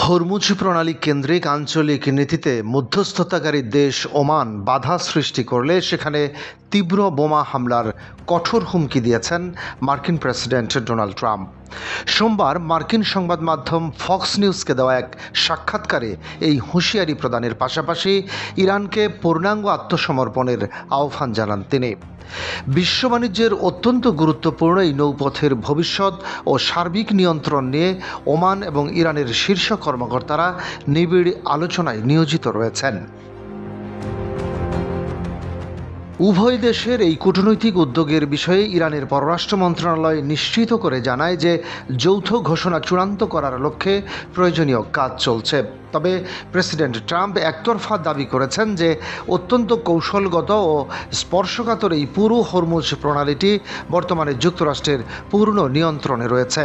Hormuz প্রণালী কেন্দ্রিক আঞ্চলিক নীতিতে মধ্যস্থতাকারী দেশ ওমান বাধা সৃষ্টি করলে সেখানে তীব্র বোমা হামলার কঠোর হুমকি দিয়েছেন মার্কিন প্রেসিডেন্ট ডোনাল্ড ট্রাম্প। সোমবার মার্কিন সংবাদ মাধ্যম ফক্স নিউজকে দেওয়া এক সাক্ষাৎকারে এই হুঁশিয়ারি প্রদানের পাশাপাশি ইরানকে পূর্ণাঙ্গ আত্মসমর্পণের আহ্বান জানান তিনি। বিশ্ব বাণিজ্যের অত্যন্ত গুরুত্বপূর্ণ এই নৌপথের ভবিষ্যৎ ও সার্বিক নিয়ন্ত্রণ নিয়ে ওমান এবং ইরানের শীর্ষ কর্মকর্তারা নিবিড় আলোচনায় নিয়োজিত রয়েছেন। উভয় দেশের এই কূটনৈতিক উদ্যোগের বিষয়ে ইরানের পররাষ্ট্র মন্ত্রণালয় নিশ্চিত করে জানায় যে যৌথ ঘোষণা চূড়ান্ত করার লক্ষ্যে প্রয়োজনীয় কাজ চলছে। তবে প্রেসিডেন্ট ট্রাম্প একতরফা দাবি করেছেন যে অত্যন্ত কৌশলগত ও স্পর্শকাতর এই পুরো হরমুজ প্রণালীটি বর্তমানে যুক্তরাষ্ট্রের পূর্ণ নিয়ন্ত্রণে রয়েছে।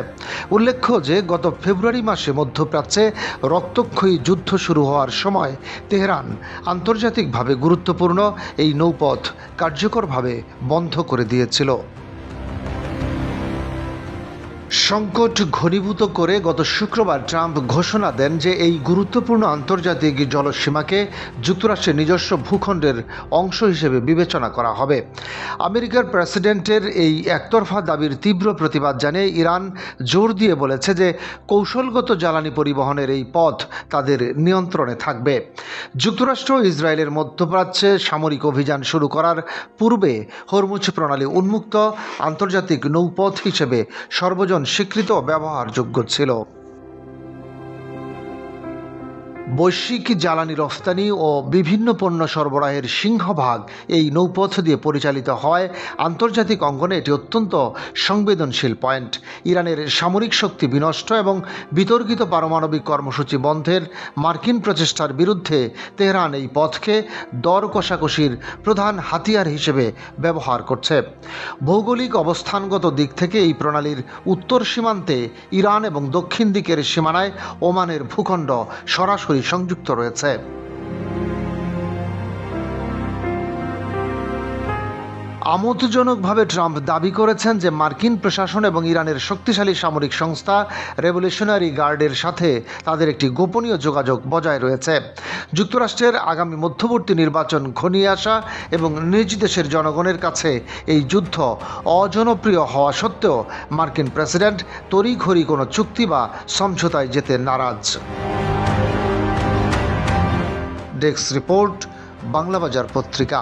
উল্লেখ্য যে গত ফেব্রুয়ারি মাসে মধ্যপ্রাচ্যে রক্তক্ষয়ী যুদ্ধ শুরু হওয়ার সময় তেহরান আন্তর্জাতিকভাবে গুরুত্বপূর্ণ এই নৌপথ কার্যকরভাবে বন্ধ করে দিয়েছিল। সংকট ঘনীভূত করে গত শুক্রবার ট্রাম্প ঘোষণা দেন যে এই গুরুত্বপূর্ণ আন্তর্জাতিক জলসীমাকে যুক্তরাষ্ট্রের নিজস্ব ভূখণ্ডের অংশ হিসেবে বিবেচনা করা হবে। আমেরিকার প্রেসিডেন্টের এই একতরফা দাবির তীব্র প্রতিবাদ জানিয়ে ইরান জোর দিয়ে বলেছে যে কৌশলগত জ্বালানি পরিবহনের এই পথ তাদের নিয়ন্ত্রণে থাকবে। যুক্তরাষ্ট্র ও ইসরায়েলের মধ্যপ্রাচ্যে সামরিক অভিযান শুরু করার পূর্বে হরমুজ প্রণালী উন্মুক্ত আন্তর্জাতিক নৌপথ হিসেবে সর্বজন স্বীকৃত ও ব্যবহারযোগ্য ছিল। বৈশ্বিক জ্বালানি রফতানি ও বিভিন্ন পণ্য সরবরাহের সিংহভাগ এই নৌপথ দিয়ে পরিচালিত হয়। আন্তর্জাতিক অঙ্গনে এটি অত্যন্ত সংবেদনশীল পয়েন্ট। ইরানের সামরিক শক্তি বিনষ্ট এবং বিতর্কিত পারমাণবিক কর্মসূচি বন্ধের মার্কিন প্রচেষ্টার বিরুদ্ধে তেহরান এই পথকে দর কষাকষির প্রধান হাতিয়ার হিসেবে ব্যবহার করছে। ভৌগোলিক অবস্থানগত দিক থেকে এই প্রণালীর উত্তর সীমান্তে ইরান এবং দক্ষিণ দিকের সীমানায় ওমানের ভূখণ্ড সরাসরি সংযুক্ত রয়েছে। আমোদজনকভাবে ট্রাম্প দাবি করেছেন যে মার্কিন প্রশাসন এবং ইরানের শক্তিশালী সামরিক সংস্থা রেভলিউশনারি গার্ডের সাথে তাদের একটি গোপনীয় যোগাযোগ বজায় রয়েছে। যুক্তরাষ্ট্রের আগামী মধ্যবর্তী নির্বাচন ঘনিয়ে আসা এবং নিজ দেশের জনগণের কাছে এই যুদ্ধ অজনপ্রিয় হওয়া সত্ত্বেও মার্কিন প্রেসিডেন্ট তড়িঘড়ি কোনো চুক্তি বা সমঝোতায় যেতে নারাজ। ডেস্ক রিপোর্ট, বাংলাবাজার পত্রিকা।